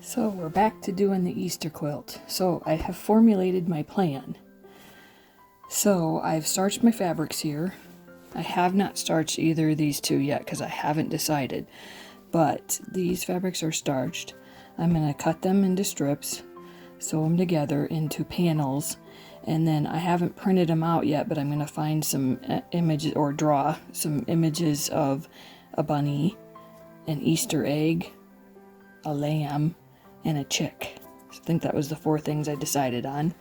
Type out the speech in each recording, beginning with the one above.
So we're back to doing the Easter quilt. So I have formulated my plan. So I've starched my fabrics here. I have not starched either of these two yet because I haven't decided. But these fabrics are starched. I'm going to cut them into strips, sew them together into panels, and then I haven't printed them out yet, but I'm going to find some images or draw some images of a bunny, an Easter egg, a lamb, and a chick. I think that was the 4 things I decided on.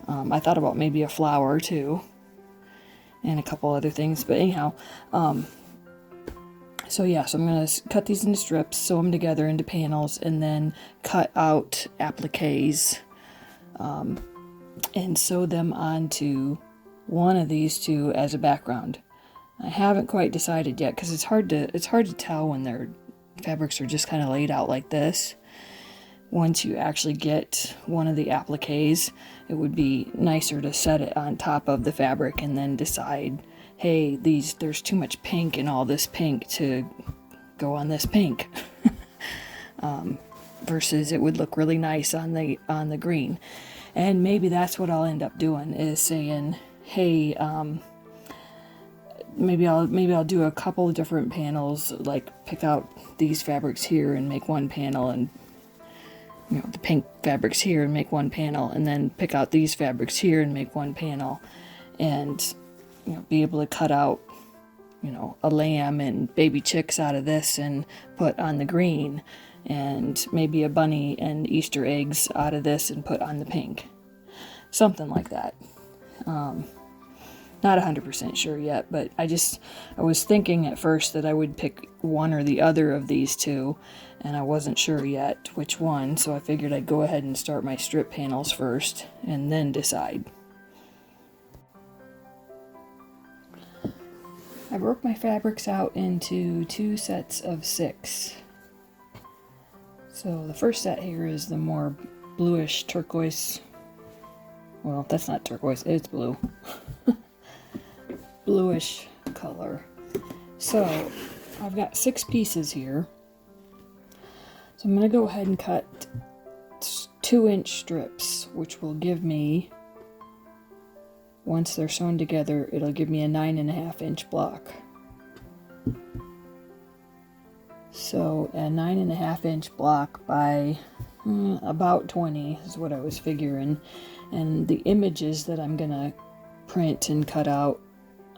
I thought about maybe a flower too, and a couple other things, but anyhow, so I'm going to cut these into strips, sew them together into panels, and then cut out appliques and sew them onto one of these two as a background. I haven't quite decided yet because it's hard to tell when their fabrics are just kind of laid out like this. Once you actually get one of the appliques, it would be nicer to set it on top of the fabric and then decide, hey, there's too much pink in all this pink to go on this pink. Versus it would look really nice on the green. And maybe that's what I'll end up doing, is saying, hey, maybe I'll do a couple of different panels, like pick out these fabrics here and make one panel, and the pink fabrics here and make one panel, and then pick out these fabrics here and make one panel, and be able to cut out a lamb and baby chicks out of this and put on the green, and maybe a bunny and Easter eggs out of this and put on the pink. Something like that. Not 100% sure yet, but I was thinking at first that I would pick one or the other of these two, and I wasn't sure yet which one, so I figured I'd go ahead and start my strip panels first and then decide. I broke my fabrics out into 2 sets of 6. So the first set here is the more bluish turquoise. Well, that's not turquoise, it's blue. Bluish color. So I've got 6 pieces here. So I'm going to go ahead and cut 2-inch strips, which will give me, once they're sewn together, it'll give me a 9.5-inch block. So a 9.5-inch block by about 20 is what I was figuring. And the images that I'm going to print and cut out,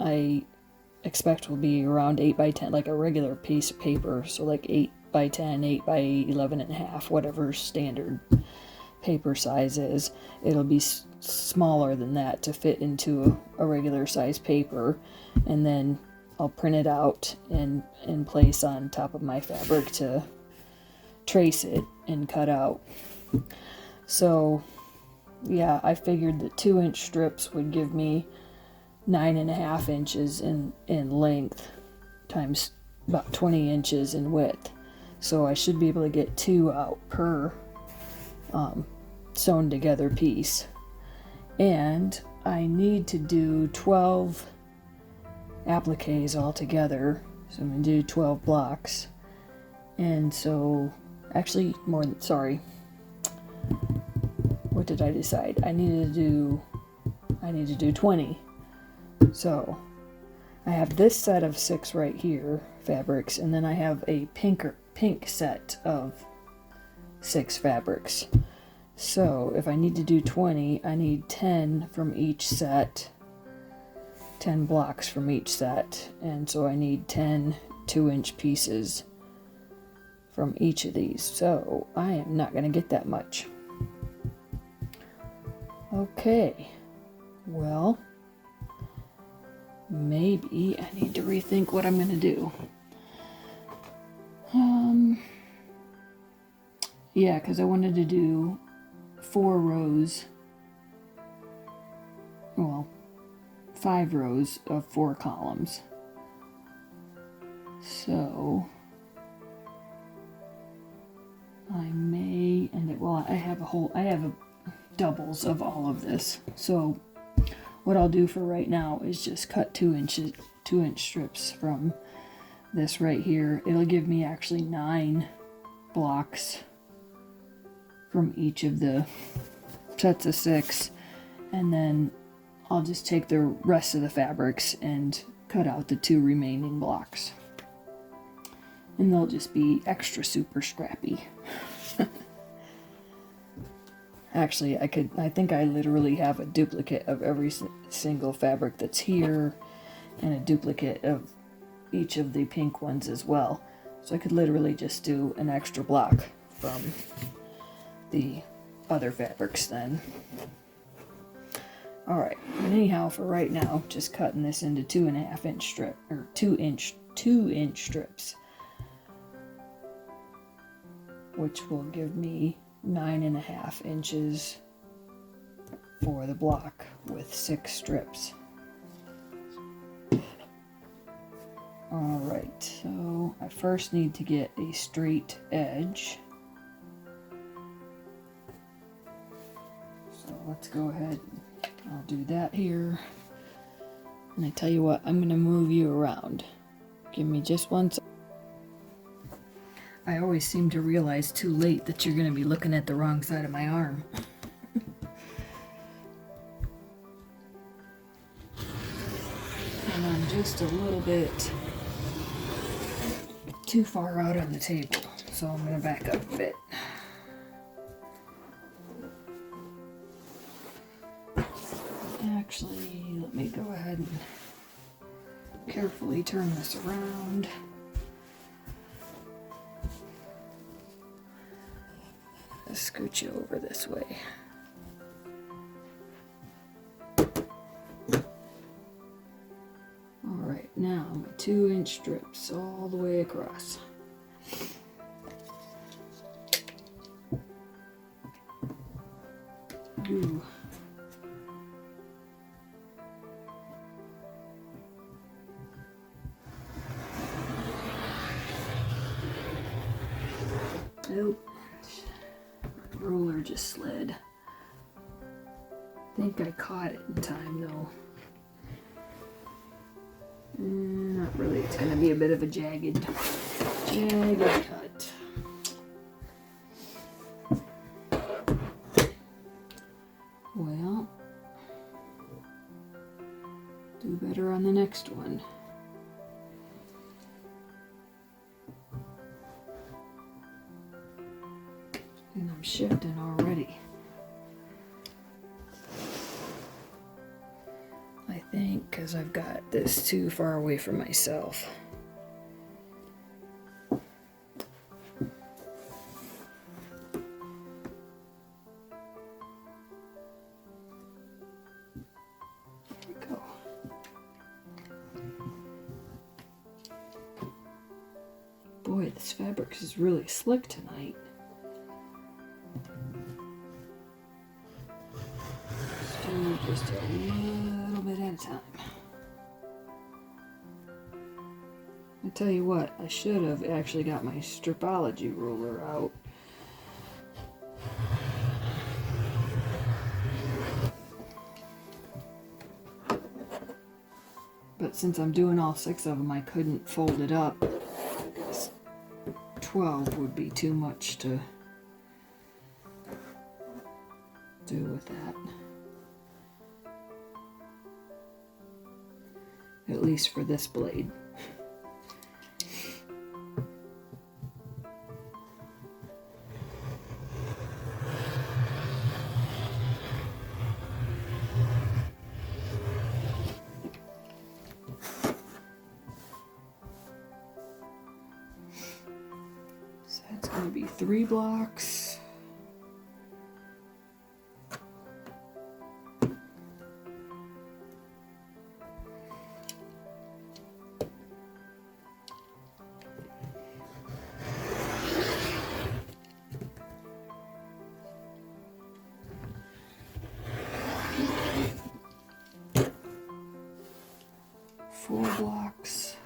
I expect will be around 8 by 10, like a regular piece of paper. So like 8 by 10, 8 by 11.5, whatever standard paper size is. It'll be smaller than that to fit into a regular size paper, and then I'll print it out and place on top of my fabric to trace it and cut out. So yeah, I figured that 2-inch strips would give me 9.5 inches in length times about 20 inches in width. So I should be able to get 2 out per sewn together piece. And I need to do 12 appliques all together. So I'm going to do 12 blocks. And so, actually, what did I decide? I need to do 20. So I have this set of 6 right here, fabrics, and then I have a pink set of 6 fabrics. So if I need to do 20, I need 10 from each set, 10 blocks from each set, and so I need 10 2-inch pieces from each of these. So I am not going to get that much. Okay, well, maybe I need to rethink what I'm going to do. Yeah, because I wanted to do 4 rows, well, 5 rows of 4 columns. So I may end it, well, I have doubles of all of this. So what I'll do for right now is just cut 2-inch strips from this right here. It'll give me actually 9 blocks from each of the sets of 6, and then I'll just take the rest of the fabrics and cut out the 2 remaining blocks. And they'll just be extra super scrappy. Actually, I think I literally have a duplicate of every single fabric that's here, and a duplicate of each of the pink ones as well. So I could literally just do an extra block from the other fabrics then. Alright, but anyhow, for right now, just cutting this into 2.5 inch strip, or 2 inch strips, which will give me 9.5 inches for the block with 6 strips. Alright, so I first need to get a straight edge. So let's go ahead and I'll do that here. And I tell you what, I'm going to move you around. Give me just 1 second. I always seem to realize too late that you're going to be looking at the wrong side of my arm. And I'm just a little bit too far out on the table, so I'm going to back up a bit. Actually, let me go ahead and carefully turn this around. Let's scoot you over this way. Alright, now my 2 inch strips all the way across. Ooh. Nope. My ruler just slid. I think I caught it in time though. Not really. It's going to be a bit of a jagged cut. Well, do better on the next one. And I'm shifting already. I think because I've got this too far away from myself. There we go. Boy, this fabric is really slick tonight. Just a little bit at a time. I tell you what, I should have actually got my stripology ruler out. But since I'm doing all 6 of them, I couldn't fold it up. 12 would be too much to do with that. At least for this blade. So that's going to be 3 blocks. Blocks.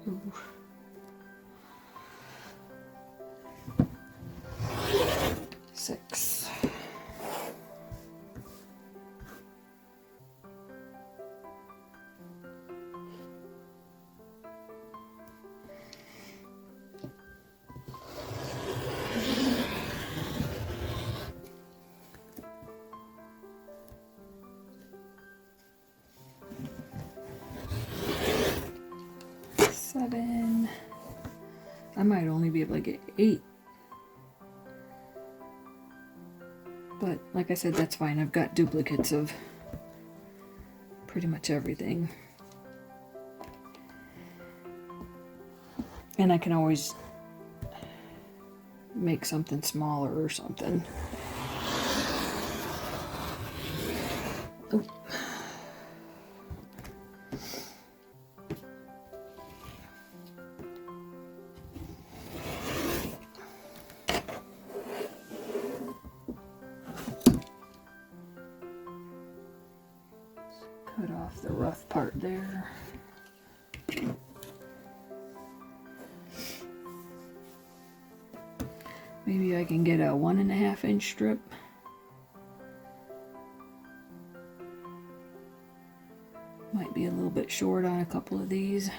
Ooh. 6. 7. I might only be able to get 8. But like I said, that's fine. I've got duplicates of pretty much everything. And I can always make something smaller or something. Oh. Cut off the rough part there. Maybe I can get a 1.5 inch strip. Might be a little bit short on a couple of these.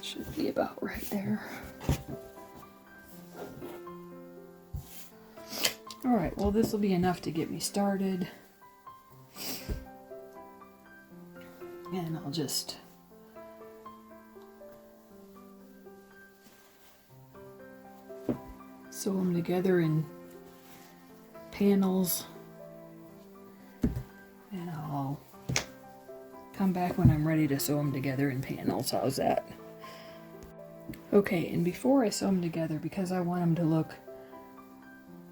Should be about right there. Alright, well this will be enough to get me started. And I'll just sew them together in panels. And I'll come back when I'm ready to sew them together in panels. How's that? Okay, and before I sew them together, because I want them to look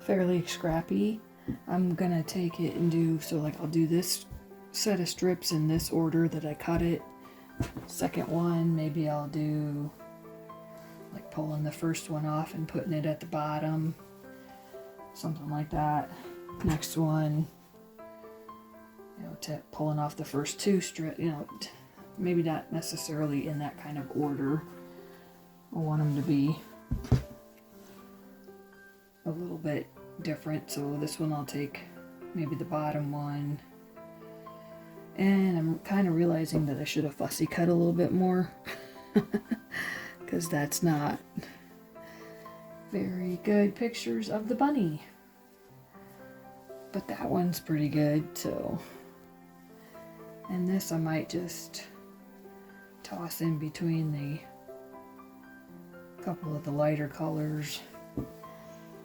fairly scrappy, I'm gonna take it and do, so like I'll do this set of strips in this order that I cut it. Second one, maybe I'll do like pulling the first one off and putting it at the bottom, something like that. Next one, you know, pulling off the first 2 strips, you know, maybe not necessarily in that kind of order. I want them to be a little bit different, so this one I'll take maybe the bottom one. And I'm kind of realizing that I should have fussy cut a little bit more because that's not very good pictures of the bunny. But that one's pretty good, so. And this I might just toss in between the couple of the lighter colors.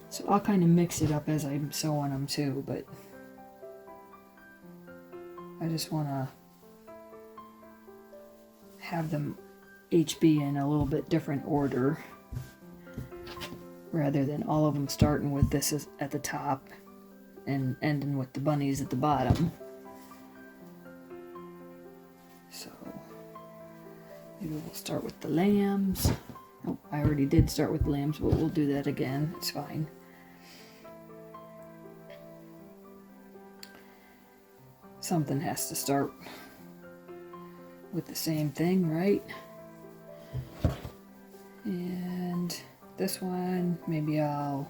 So I'll kind of mix it up as I'm sewing them too, but I just want to have them each be in a little bit different order rather than all of them starting with this at the top and ending with the bunnies at the bottom. So maybe we'll start with the lambs. Oh, I already did start with the lambs, but we'll do that again. It's fine. Something has to start with the same thing, right? And this one, maybe I'll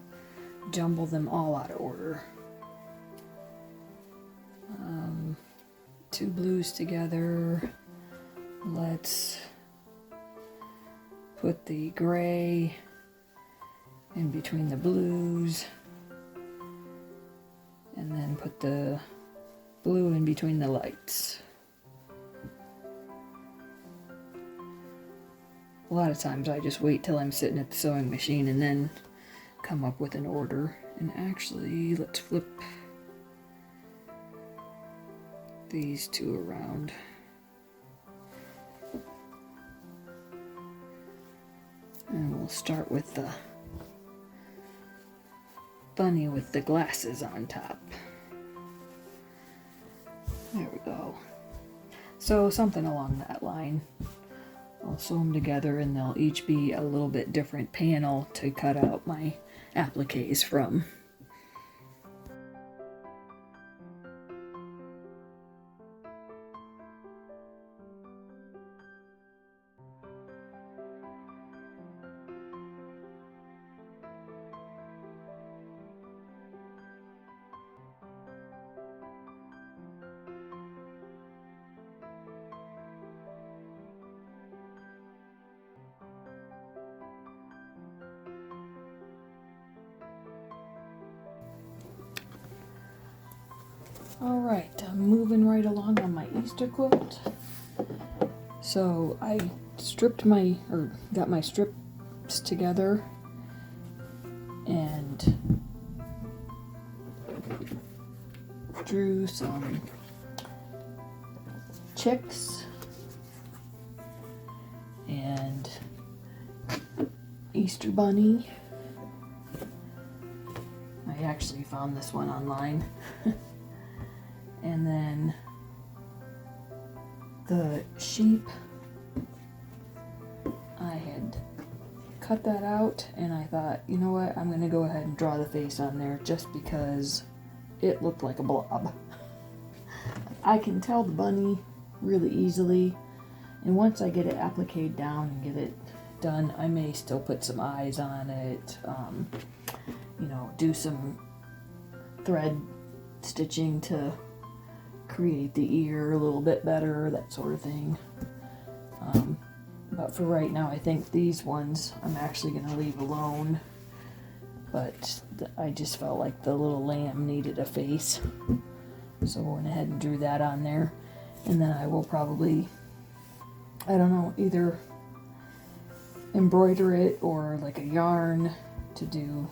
jumble them all out of order. 2 blues together. Let's put the gray in between the blues, and then put the blue in between the lights. A lot of times I just wait till I'm sitting at the sewing machine and then come up with an order. And actually, let's flip these 2 around. And we'll start with the bunny with the glasses on top. There we go. So something along that line. I'll sew them together and they'll each be a little bit different panel to cut out my appliques from. Alright, I'm moving right along on my Easter quilt. So I got my strips together and drew some chicks and Easter bunny. I actually found this one online. And then the sheep, I had cut that out and I thought, you know what, I'm going to go ahead and draw the face on there just because it looked like a blob. I can tell the bunny really easily, and once I get it appliqued down and get it done, I may still put some eyes on it, you know, do some thread stitching to create the ear a little bit better, that sort of thing. But for right now, I think these ones I'm actually going to leave alone. But I just felt like the little lamb needed a face. So I went ahead and drew that on there. And then I will probably, I don't know, either embroider it or like a yarn to do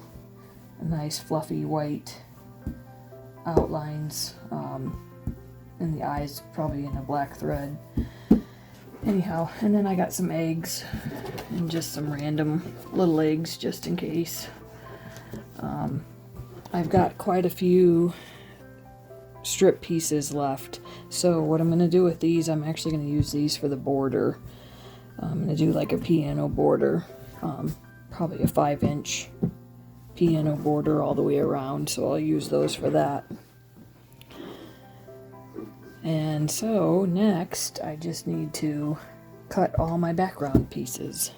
a nice fluffy white outlines. And the eyes probably in a black thread. Anyhow, and then I got some eggs and just some random little eggs just in case. I've got quite a few strip pieces left, so what I'm going to do with these, I'm actually going to use these for the border. I'm going to do like a piano border, probably a 5-inch piano border all the way around, so I'll use those for that. And so next I just need to cut all my background pieces.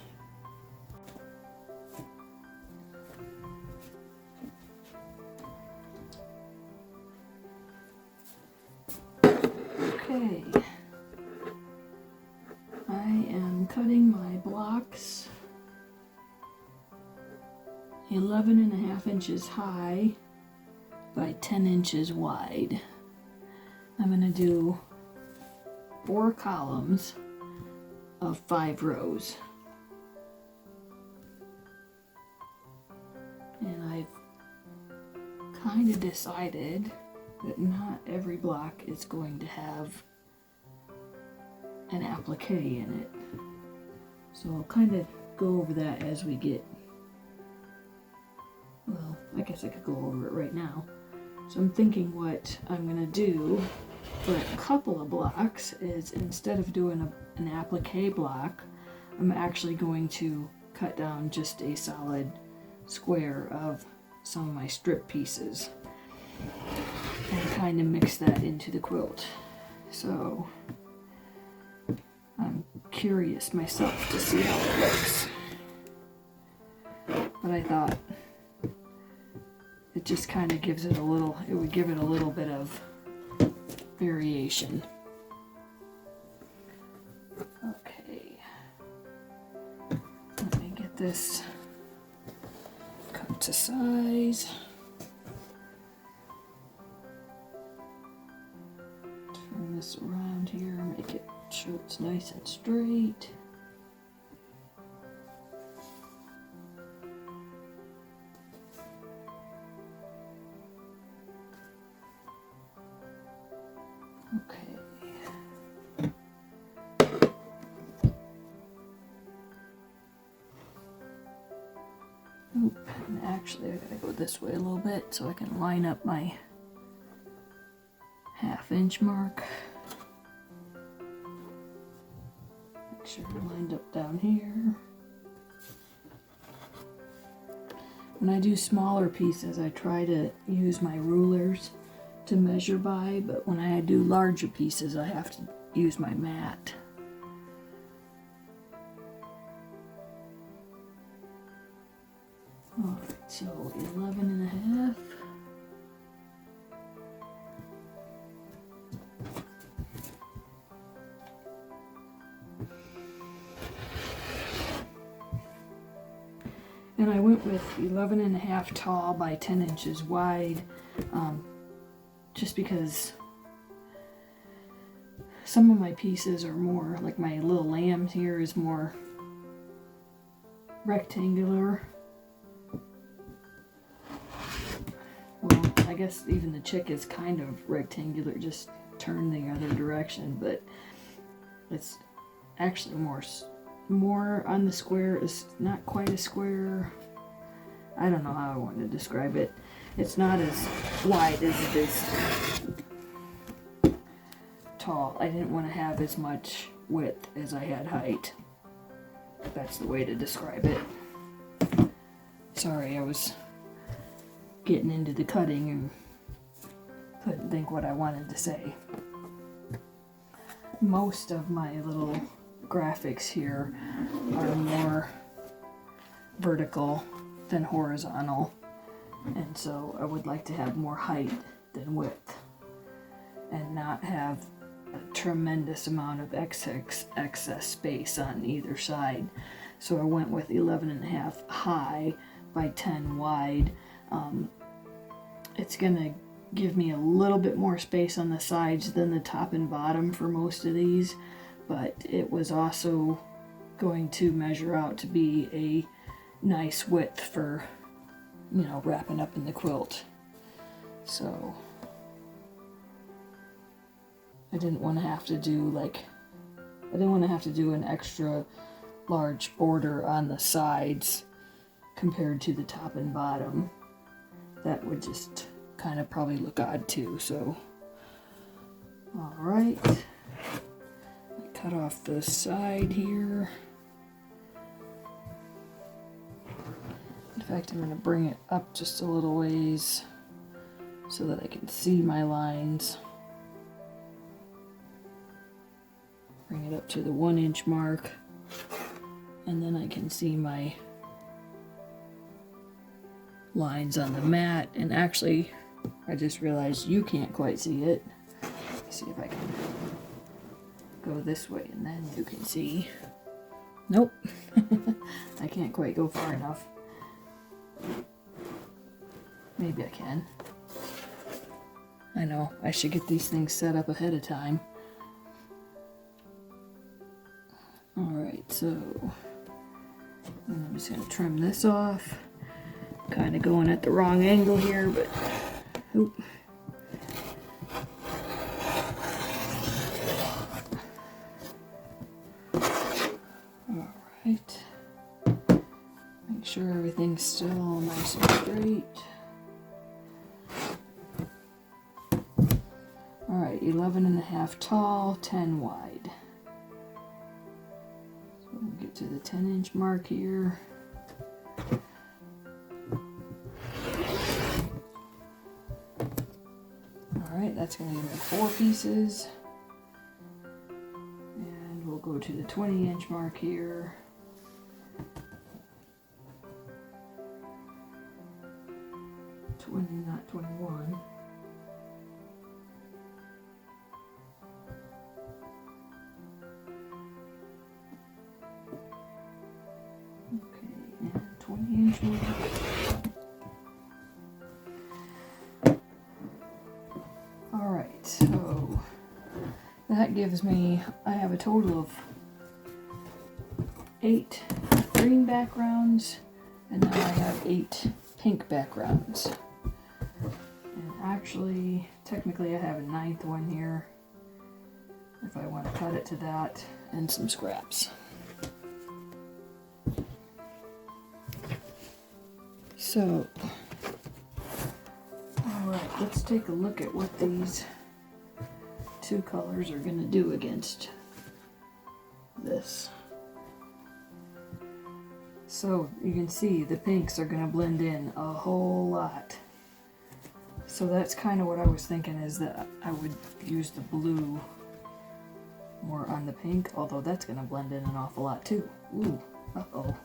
Okay, I am cutting my blocks 11.5 inches high by 10 inches wide. I'm going to do 4 columns of 5 rows. And I've kind of decided that not every block is going to have an applique in it. So I'll kind of go over that as we get, well, I guess I could go over it right now. So I'm thinking what I'm going to do for a couple of blocks is, instead of doing an applique block, I'm actually going to cut down just a solid square of some of my strip pieces and kind of mix that into the quilt. So I'm curious myself to see how it looks. But I thought it just kind of gives it a little, it would give it a little bit of variation. Okay, let me get this cut to size. Turn this around here, make it sure it's nice and straight. Okay. Oop, and actually I gotta go this way a little bit so I can line up my 1/2 inch mark. Make sure I'm lined up down here. When I do smaller pieces, I try to use my rulers to measure by, but when I do larger pieces, I have to use my mat. Alright, so 11 and a half. And I went with 11 and a half tall by 10 inches wide, just because some of my pieces are more, like my little lamb here is more rectangular. Well, I guess even the chick is kind of rectangular, just turned the other direction, but it's actually more on the square. Is not quite a square. I don't know how I want to describe it. It's not as wide as it is tall. I didn't want to have as much width as I had height. That's the way to describe it. Sorry, I was getting into the cutting and couldn't think what I wanted to say. Most of my little graphics here are more vertical than horizontal, and so I would like to have more height than width and not have a tremendous amount of excess space on either side. So I went with 11 and a half high by 10 wide. It's gonna give me a little bit more space on the sides than the top and bottom for most of these, but it was also going to measure out to be a nice width for, you know, wrapping up in the quilt. So I didn't want to have to do an extra large border on the sides compared to the top and bottom. That would just kind of probably look odd too. So all right, cut off the side here. In fact, I'm going to bring it up just a little ways so that I can see my lines. Bring it up to the 1 inch mark, and then I can see my lines on the mat. And actually, I just realized you can't quite see it. Let's see if I can go this way and then you can see. Nope. I can't quite go far enough. Maybe I can. I know, I should get these things set up ahead of time. Alright, so I'm just going to trim this off. Kind of going at the wrong angle here, but oop. Alright. Make sure everything's still nice and straight. Alright, 11 and a half tall, 10 wide. So we'll get to the 10 inch mark here. Alright, that's going to give me 4 pieces. And we'll go to the 20 inch mark here. 20, not 21. Okay, and 20 inch mark. Alright, so that gives me, I have a total of 8 green backgrounds, and now I have 8 pink backgrounds. And actually, technically I have a 9th one here, if I want to cut it to that, and some scraps. So, alright, let's take a look at what these 2 colors are going to do against this. So you can see the pinks are going to blend in a whole lot. So that's kind of what I was thinking, is that I would use the blue more on the pink, although that's going to blend in an awful lot too. Ooh, uh-oh.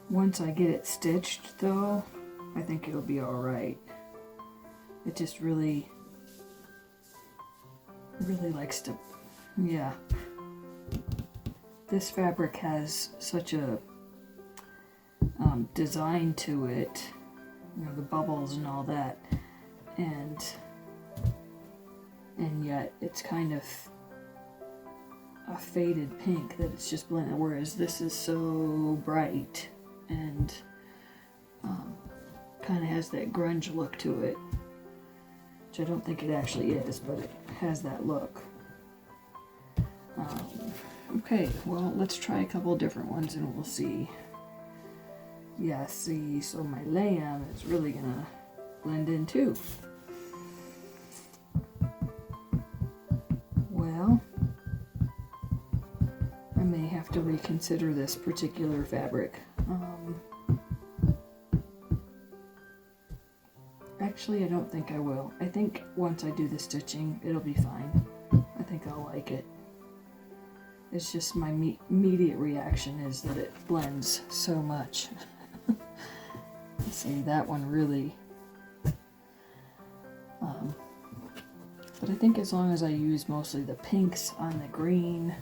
Once I get it stitched though, I think it'll be alright. It just really likes to, yeah. This fabric has such a design to it, you know, the bubbles and all that, and yet it's kind of a faded pink that it's just blended, whereas this is so bright and kind of has that grunge look to it, which I don't think it actually is, but it has that look. Okay, well, let's try a couple different ones and we'll see. Yeah, see, so my lamb is really gonna blend in too. Well, I may have to reconsider this particular fabric. Actually, I don't think I will. I think once I do the stitching, it'll be fine. I think I'll like it. It's just my immediate reaction is that it blends so much. See, that one really... but I think as long as I use mostly the pinks on the green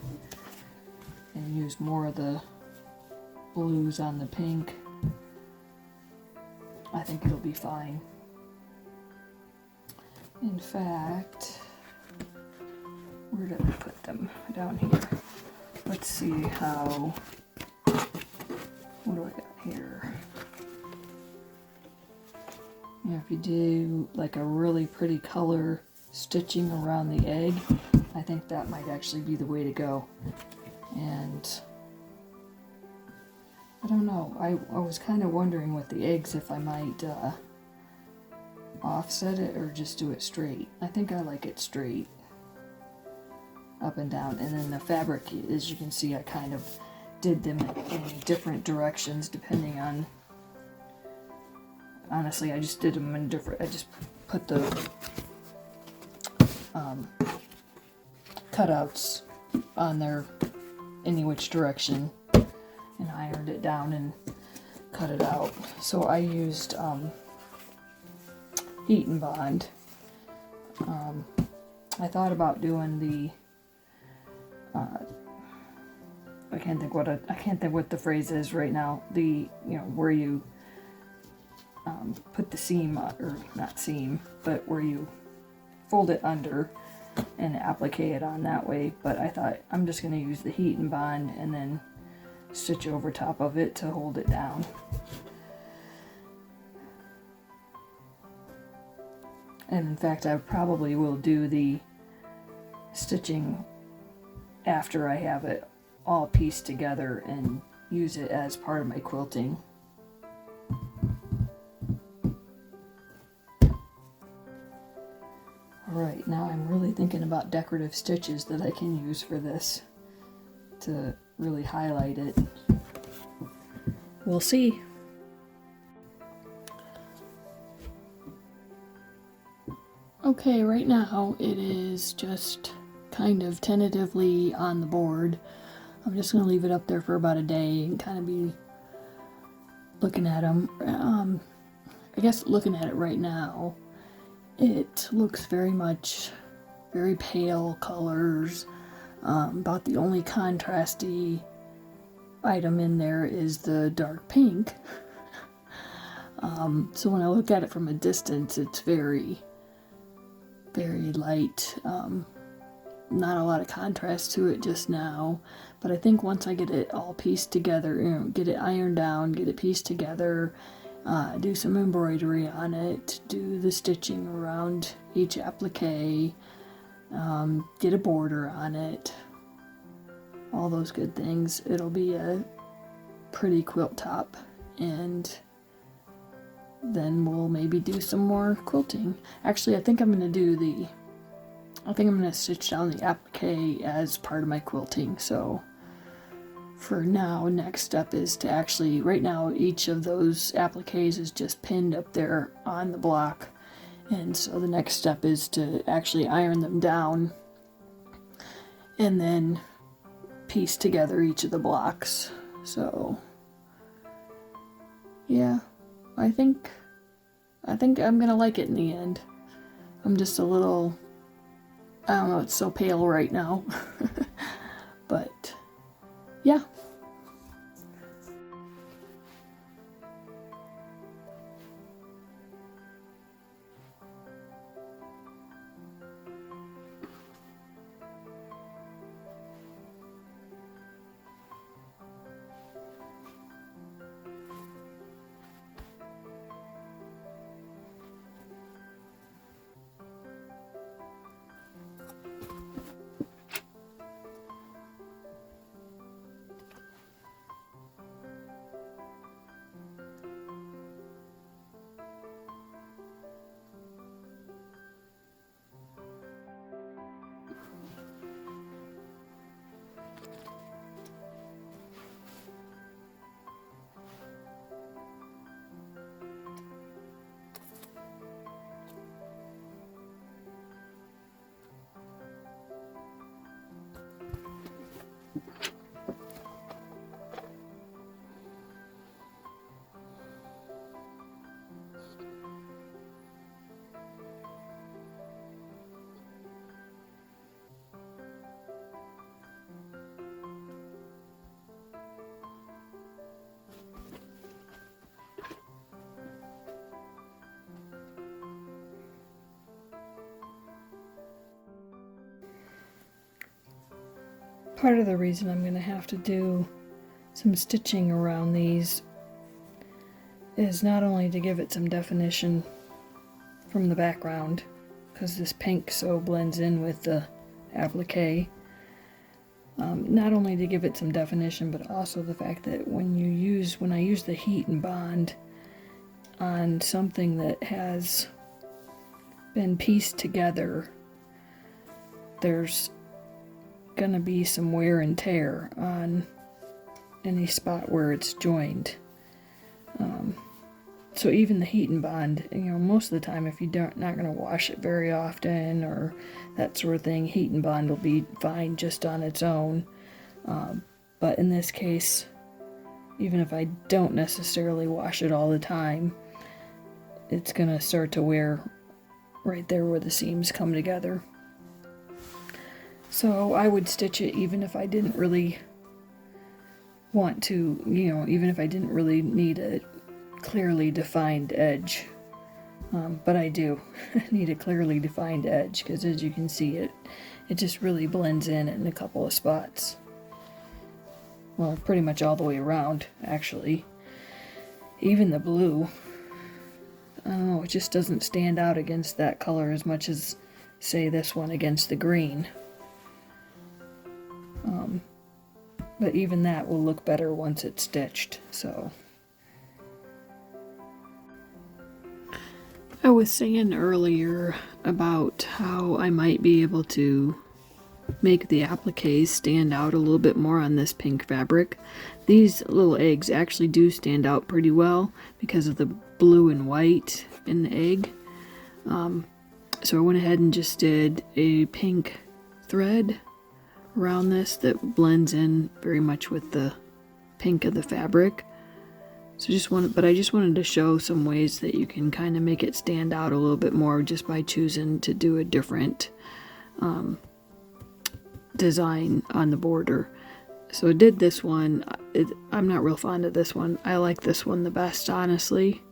and use more of the blues on the pink, I think it'll be fine. In fact, where did I put them? Down here. Let's see how, what do I got here? Yeah, if you do like a really pretty color stitching around the egg, I think that might actually be the way to go. And I don't know, I was kind of wondering with the eggs if I might offset it or just do it straight. I think I like it straight, up and down. And then the fabric, as you can see, I kind of did them in different directions depending on, honestly, I just did them in different, I just put the cutouts on there any which direction and ironed it down and cut it out. So I used heat and bond. I thought about doing the I can't think what the phrase is right now. The, you know, where you put the seam, or not seam, but where you fold it under and applique it on that way. But I thought I'm just going to use the heat and bond and then stitch over top of it to hold it down. And in fact, I probably will do the stitching after I have it all pieced together and use it as part of my quilting. Alright, now I'm really thinking about decorative stitches that I can use for this to really highlight it. We'll see. Okay, right now it is just kind of tentatively on the board. I'm just going to leave it up there for about a day and kind of be looking at them. I guess looking at it right now, it looks very pale colors. About the only contrasty item in there is the dark pink. So when I look at it from a distance, it's very light. Not a lot of contrast to it just now, but I think once I get it all pieced together, you know, get it ironed down, get it pieced together, do some embroidery on it, do the stitching around each applique, get a border on it, all those good things, it'll be a pretty quilt top. And then we'll maybe do some more quilting. Actually, I think I'm going to do I think I'm going to stitch down the applique as part of my quilting. So for now, next step is to actually, right now each of those appliques is just pinned up there on the block. And so the next step is to actually iron them down and then piece together each of the blocks. So yeah, I think I'm gonna like it in the end. I'm just a little, I don't know, it's so pale right now. But yeah. Part of the reason I'm going to have to do some stitching around these is not only to give it some definition from the background, because this pink so blends in with the applique, not only to give it some definition, but also the fact that when I use the heat and bond on something that has been pieced together, there's gonna be some wear and tear on any spot where it's joined. So even the heat and bond, most of the time, if you're not gonna wash it very often or that sort of thing, heat and bond will be fine just on its own. But in this case, even if I don't necessarily wash it all the time, it's gonna start to wear right there where the seams come together. So I would stitch it even if I didn't really want to, even if I didn't really need a clearly defined edge. But I do need a clearly defined edge, because as you can see, it just really blends in a couple of spots. Well, pretty much all the way around, actually. Even the blue, I don't know, it just doesn't stand out against that color as much as, say, this one against the green. But even that will look better once it's stitched, so. I was saying earlier about how I might be able to make the appliques stand out a little bit more on this pink fabric. These little eggs actually do stand out pretty well because of the blue and white in the egg. So I went ahead and just did a pink thread around this that blends in very much with the pink of the fabric. So I just wanted to show some ways that you can kind of make it stand out a little bit more just by choosing to do a different design on the border. So I did this one. I'm not real fond of this one. I like this one the best, honestly.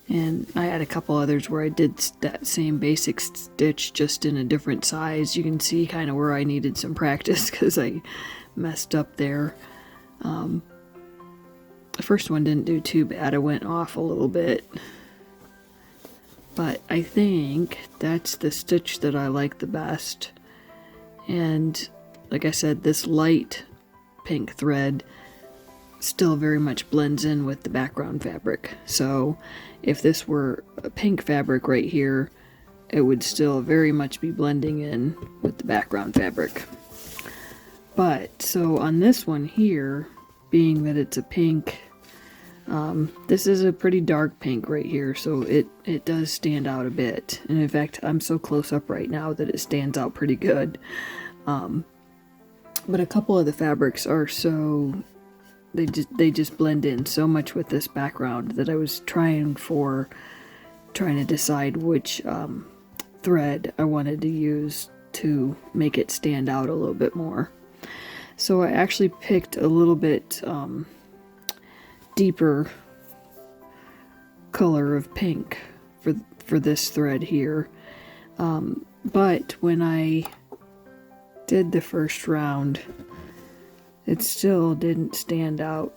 And I had a couple others where I did that same basic stitch just in a different size. You can see kind of where I needed some practice because I messed up there. The first one didn't do too bad. I went off a little bit. But I think that's the stitch that I like the best. And like I said, this light pink thread still very much blends in with the background fabric. So if this were a pink fabric right here it would still very much be blending in with the background fabric. But, so on this one here, being that it's a pink, this is a pretty dark pink right here, so it does stand out a bit. And in fact, I'm so close up right now that it stands out pretty good. But a couple of the fabrics are so, they just blend in so much with this background that I was trying to decide which thread I wanted to use to make it stand out a little bit more. So I actually picked a little bit deeper color of pink for this thread here. But when I did the first round, it still didn't stand out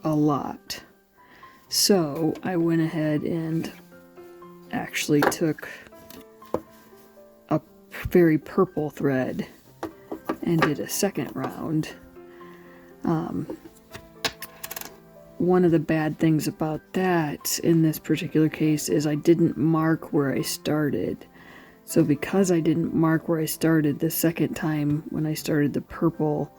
a lot. So I went ahead and actually took a very purple thread and did a second round. One of the bad things about that in this particular case is I didn't mark where I started. So because I didn't mark where I started the second time when I started the purple,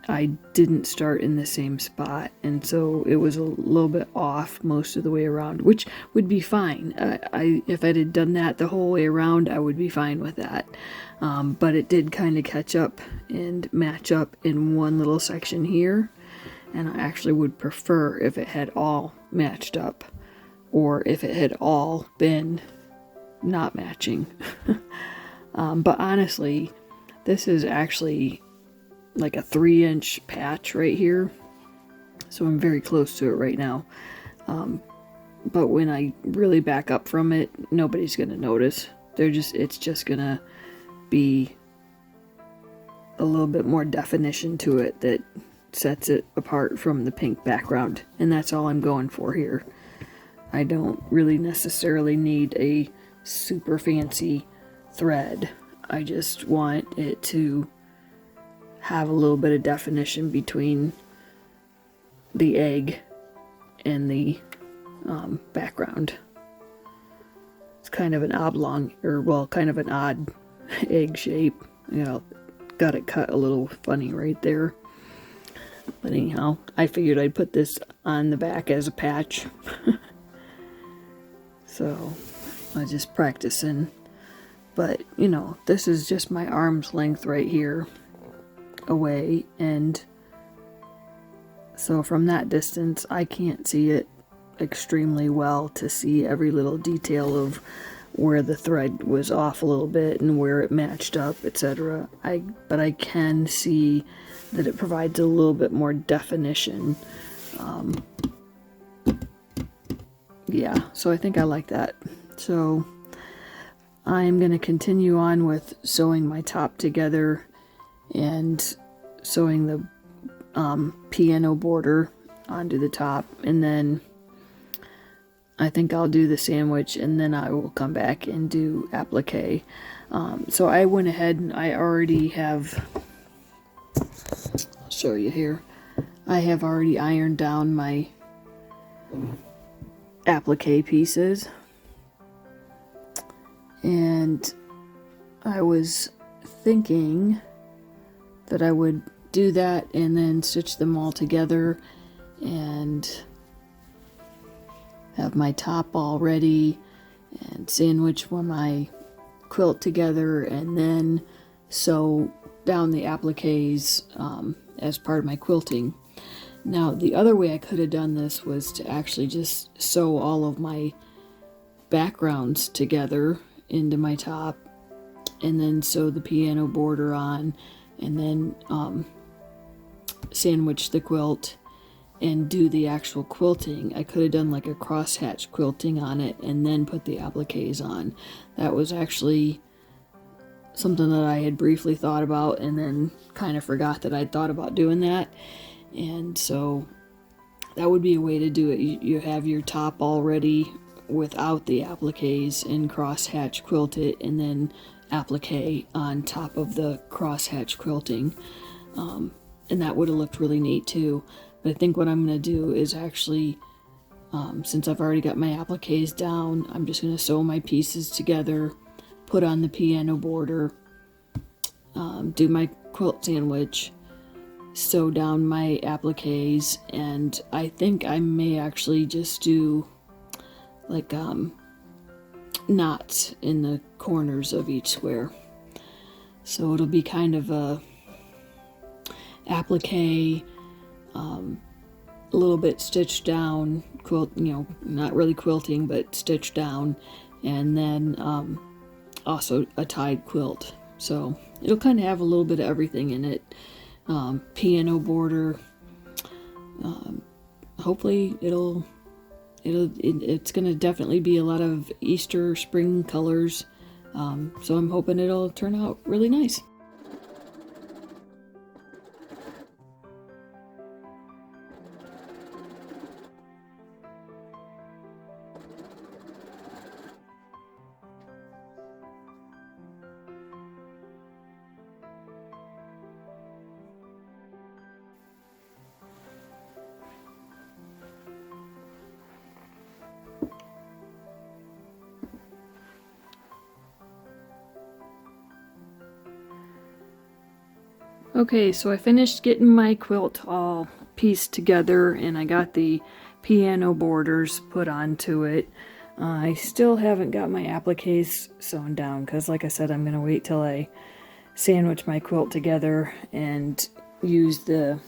I didn't start in the same spot, and so it was a little bit off most of the way around, which would be fine. If I had done that the whole way around, I would be fine with that. But it did kind of catch up and match up in one little section here, and I actually would prefer if it had all matched up, or if it had all been not matching. But honestly, this is actually like a 3-inch patch right here, so I'm very close to it right now. But when I really back up from it, nobody's gonna notice. It's just gonna be a little bit more definition to it that sets it apart from the pink background, and that's all I'm going for here. I don't really necessarily need a super fancy thread. I just want it to have a little bit of definition between the egg and the background. It's kind of an oblong, or well, kind of an odd egg shape. You know, got it cut a little funny right there. But anyhow, I figured I'd put this on the back as a patch. So I was just practicing. But, you know, this is just my arm's length right here away, and so from that distance I can't see it extremely well to see every little detail of where the thread was off a little bit and where it matched up, etc. But I can see that it provides a little bit more definition. Yeah, so I think I like that. So I'm going to continue on with sewing my top together and sewing the piano border onto the top, and then I think I'll do the sandwich, and then I will come back and do applique. So I went ahead and I already have, I'll show you here, I have already ironed down my applique pieces, and I was thinking that I would do that and then stitch them all together and have my top all ready and sandwich my quilt together, and then sew down the appliques as part of my quilting. Now, the other way I could have done this was to actually just sew all of my backgrounds together into my top, and then sew the piano border on, and then sandwich the quilt and do the actual quilting. I could have done like a crosshatch quilting on it and then put the appliques on. That was actually something that I had briefly thought about and then kind of forgot that I'd thought about doing that. And so that would be a way to do it. You have your top all ready without the appliques and crosshatch quilt it, and then applique on top of the crosshatch quilting. And that would have looked really neat too. But I think what I'm going to do is actually Since I've already got my appliques down, I'm just going to sew my pieces together, put on the piano border, do my quilt sandwich, sew down my appliques, and I think I may actually just do like knots in the corners of each square. So it'll be kind of a applique, a little bit stitched down, quilt, not really quilting, but stitched down, and then also a tied quilt. So it'll kind of have a little bit of everything in it. Piano border. Hopefully it's gonna definitely be a lot of Easter spring colors. So I'm hoping it'll turn out really nice. Okay, so I finished getting my quilt all pieced together, and I got the piano borders put onto it. I still haven't got my appliques sewn down because, like I said, I'm going to wait till I sandwich my quilt together and use the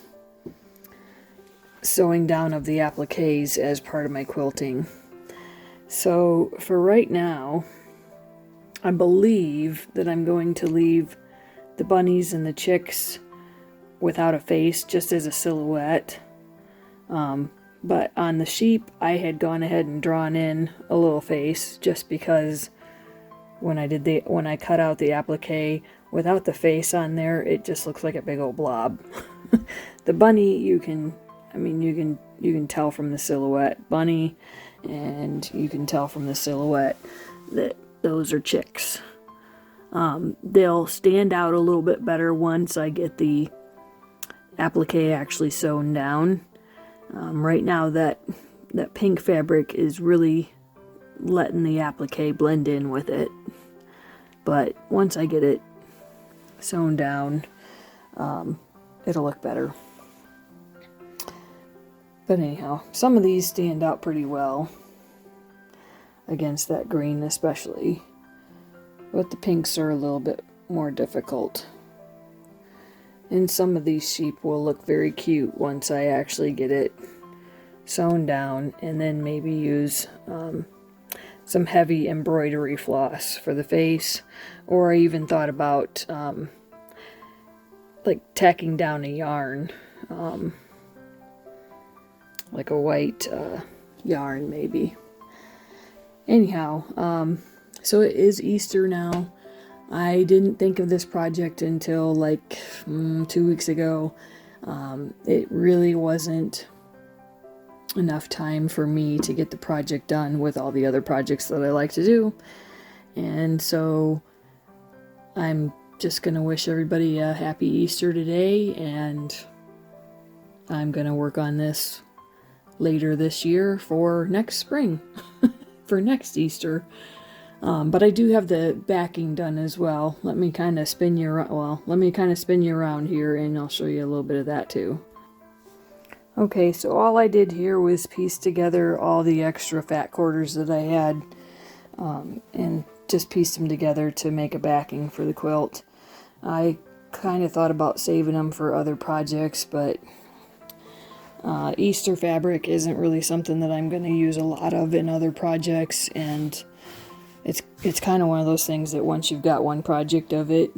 sewing down of the appliques as part of my quilting. So for right now, I believe that I'm going to leave the bunnies and the chicks without a face, just as a silhouette. But on the sheep, I had gone ahead and drawn in a little face, just because when I cut out the applique without the face on there, it just looks like a big old blob. The bunny, you can tell from the silhouette bunny, and you can tell from the silhouette that those are chicks. They'll stand out a little bit better once I get the applique actually sewn down. Right now that pink fabric is really letting the applique blend in with it. But once I get it sewn down, it'll look better. But anyhow, some of these stand out pretty well against that green especially. But the pinks are a little bit more difficult. And some of these sheep will look very cute once I actually get it sewn down, and then maybe use some heavy embroidery floss for the face. Or I even thought about like tacking down a yarn, like a white yarn maybe. Anyhow, so it is Easter now. I didn't think of this project until like 2 weeks ago. It really wasn't enough time for me to get the project done with all the other projects that I like to do. And so I'm just going to wish everybody a happy Easter today, and I'm going to work on this later this year for next spring, for next Easter. But I do have the backing done as well. Let me kind of spin you around here, and I'll show you a little bit of that too. Okay, so all I did here was piece together all the extra fat quarters that I had, and just pieced them together to make a backing for the quilt. I kind of thought about saving them for other projects, but Easter fabric isn't really something that I'm going to use a lot of in other projects, and it's kind of one of those things that once you've got one project of it,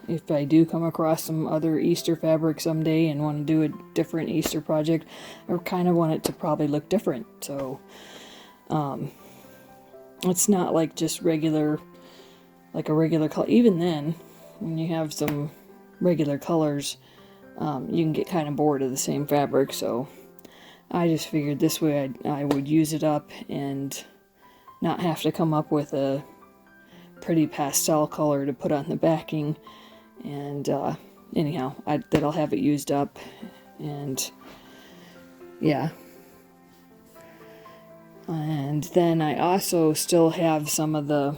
if I do come across some other Easter fabric someday and want to do a different Easter project, I kind of want it to probably look different. So it's not like just a regular color. Even then, when you have some regular colors, you can get kind of bored of the same fabric. So I just figured this way I would use it up and not have to come up with a pretty pastel color to put on the backing. And anyhow, that I'll have it used up, and yeah. And then I also still have some of the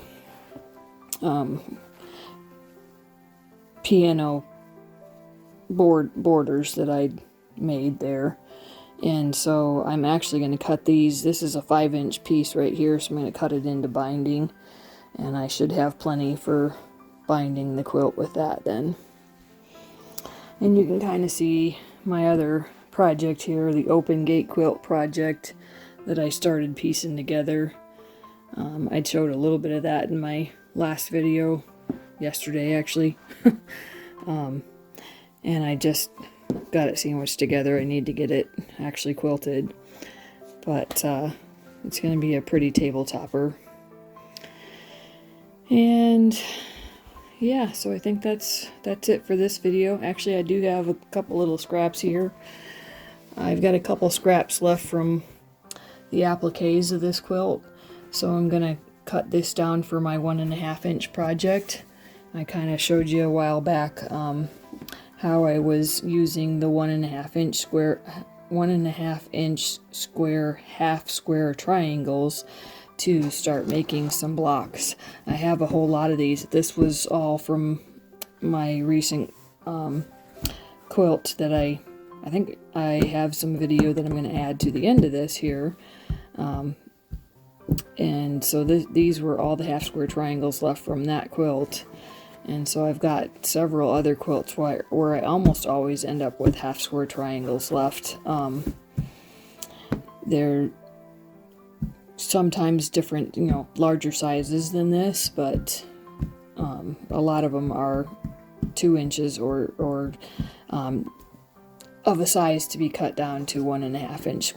piano borders that I made there. And so I'm actually going to cut these. This is a 5-inch piece right here, so I'm going to cut it into binding. And I should have plenty for binding the quilt with that then. And you can kind of see my other project here, the open gate quilt project that I started piecing together. I showed a little bit of that in my last video, yesterday actually. And I just got it sandwiched together. I need to get it actually quilted. But it's going to be a pretty table topper. And yeah, so I think that's it for this video. Actually, I do have a couple little scraps here. I've got a couple scraps left from the appliques of this quilt. So I'm going to cut this down for my 1.5-inch project. I kind of showed you a while back how I was using the 1.5-inch square half square triangles to start making some blocks. I have a whole lot of these. This was all from my recent quilt that I think I have some video that I'm going to add to the end of this here. And so these were all the half square triangles left from that quilt. And so I've got several other quilts where I almost always end up with half square triangles left. They're sometimes different, larger sizes than this, but a lot of them are 2 inches or of a size to be cut down to 1.5-inch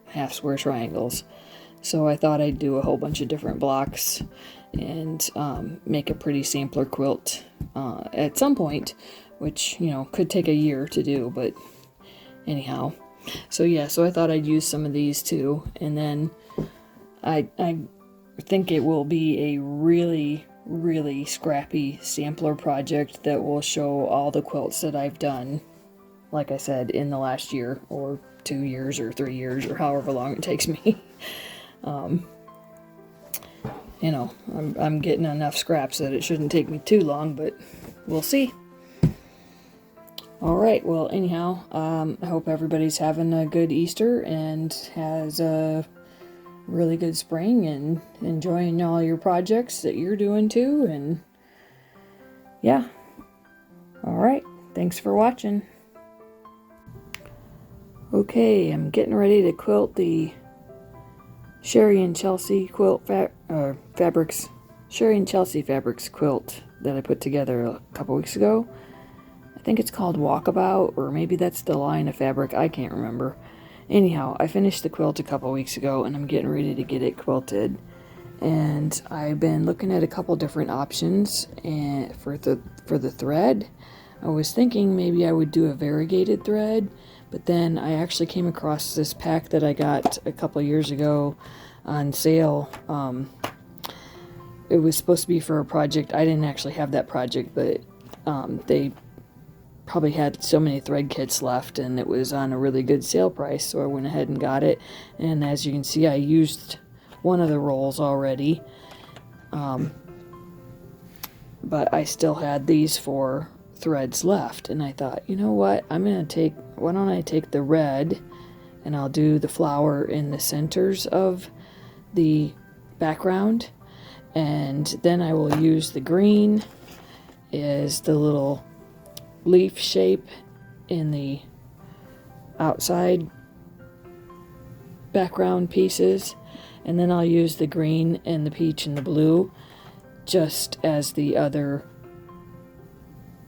half square triangles. So I thought I'd do a whole bunch of different blocks and make a pretty sampler quilt at some point, which could take a year to do, but anyhow. So yeah, so I thought I'd use some of these too, and then I think it will be a really scrappy sampler project that will show all the quilts that I've done, like I said, in the last year or 2 years or 3 years or however long it takes me. I'm getting enough scraps that it shouldn't take me too long, but we'll see. Alright, well, anyhow, I hope everybody's having a good Easter and has a really good spring and enjoying all your projects that you're doing too, and yeah. Alright, thanks for watching. Okay, I'm getting ready to quilt the Sherri and Chelsi fabrics. Sherri and Chelsi fabrics quilt that I put together a couple weeks ago. I think it's called Walkabout, or maybe that's the line of fabric. I can't remember. Anyhow, I finished the quilt a couple weeks ago, and I'm getting ready to get it quilted. And I've been looking at a couple different options for the thread. I was thinking maybe I would do a variegated thread, but then I actually came across this pack that I got a couple years ago on sale. It was supposed to be for a project. I didn't actually have that project, but they probably had so many thread kits left, and it was on a really good sale price, so I went ahead and got it. And as you can see, I used one of the rolls already, but I still had these 4 threads left, and I thought, you know what, why don't I take the red and I'll do the flower in the centers of the background, and then I will use the green as the little leaf shape in the outside background pieces, and then I'll use the green and the peach and the blue just as the other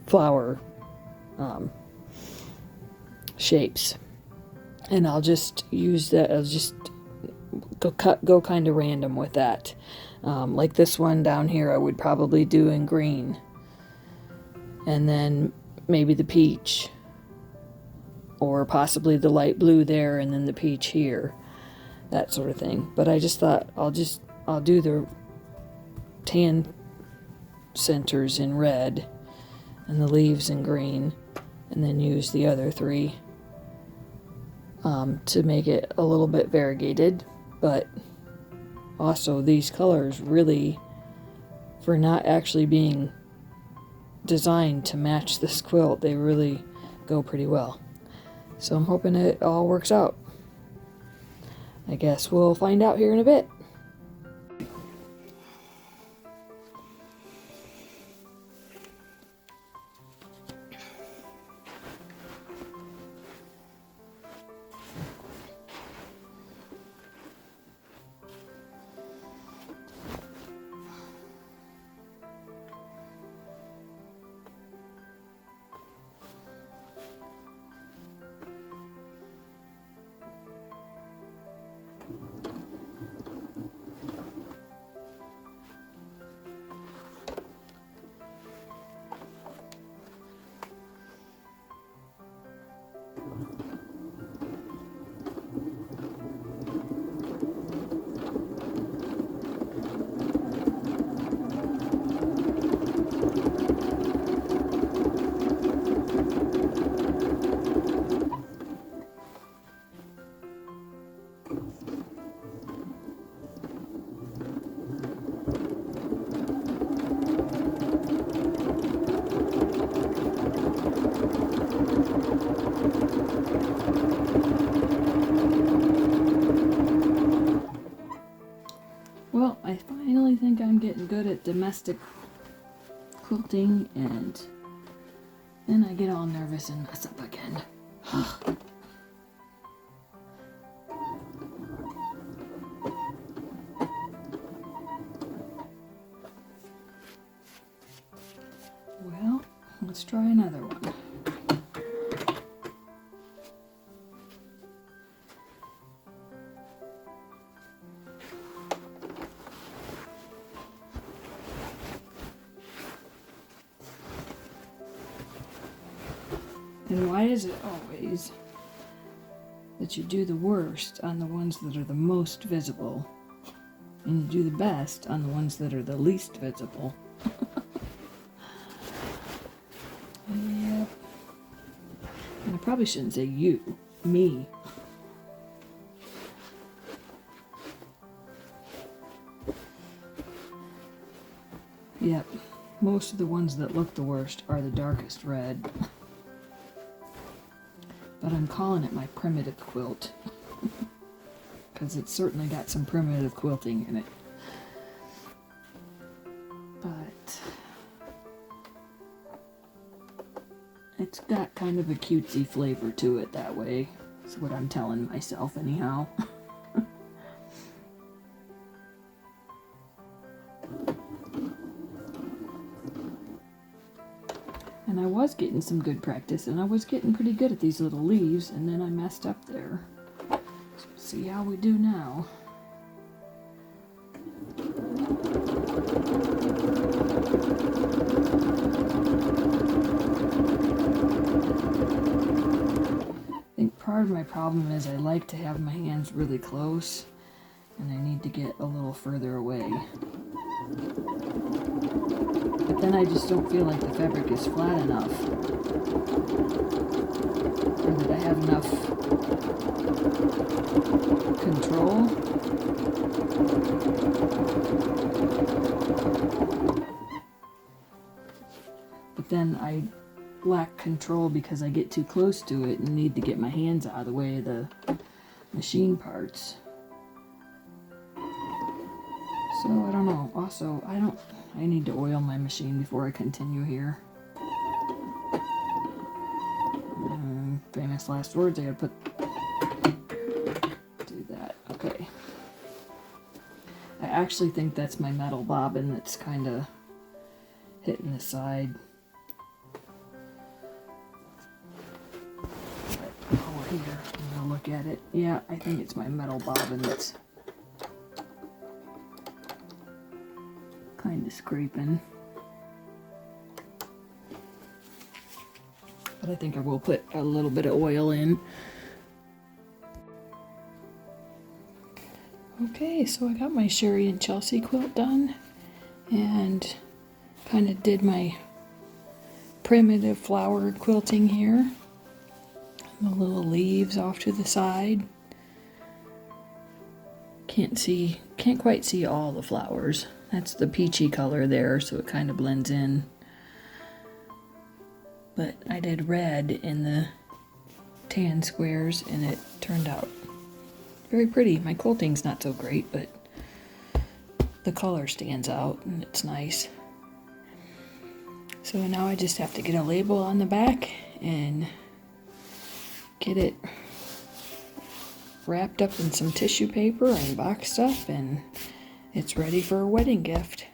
flower shapes. And I'll just use that. I'll just go kind of random with that. Like this one down here I would probably do in green, and then maybe the peach, or possibly the light blue there and then the peach here, that sort of thing. But I just thought I'll do the tan centers in red and the leaves in green, and then use the other 3 to make it a little bit variegated. but also these colors really, for not actually being designed to match this quilt, they really go pretty well. So I'm hoping it all works out. I guess we'll find out here in a bit. Well, I finally think I'm getting good at domestic quilting, and then I get all nervous and mess up again. Well, let's try another one. And why is it always that you do the worst on the ones that are the most visible, and you do the best on the ones that are the least visible? Yep. And I probably shouldn't say you, me. Yep, most of the ones that look the worst are the darkest red. But I'm calling it my primitive quilt, because it's certainly got some primitive quilting in it. But it's got kind of a cutesy flavor to it that way. That's what I'm telling myself anyhow. And I was getting some good practice, and I was getting pretty good at these little leaves, and then I messed up there. So let's see how we do now. I think part of my problem is I like to have my hands really close, and I need to get a little further away. But then I just don't feel like the fabric is flat enough, or that I have enough control. But then I lack control because I get too close to it and need to get my hands out of the way of the machine parts. So I don't know. Also, I need to oil my machine before I continue here. Famous last words, I gotta do that. Okay. I actually think that's my metal bobbin that's kind of hitting the side. But while we're here, I'm gonna look at it. Yeah, I think it's my metal bobbin that's kind of scraping. But I think I will put a little bit of oil in. Okay, so I got my Sherri and Chelsi quilt done, and kind of did my primitive flowered quilting here. The little leaves off to the side. can't quite see all the flowers. That's the peachy color there, so it kind of blends in. But I did red in the tan squares and it turned out very pretty. My quilting's not so great, but the color stands out and it's nice. So now I just have to get a label on the back and get it wrapped up in some tissue paper and boxed up, and it's ready for a wedding gift.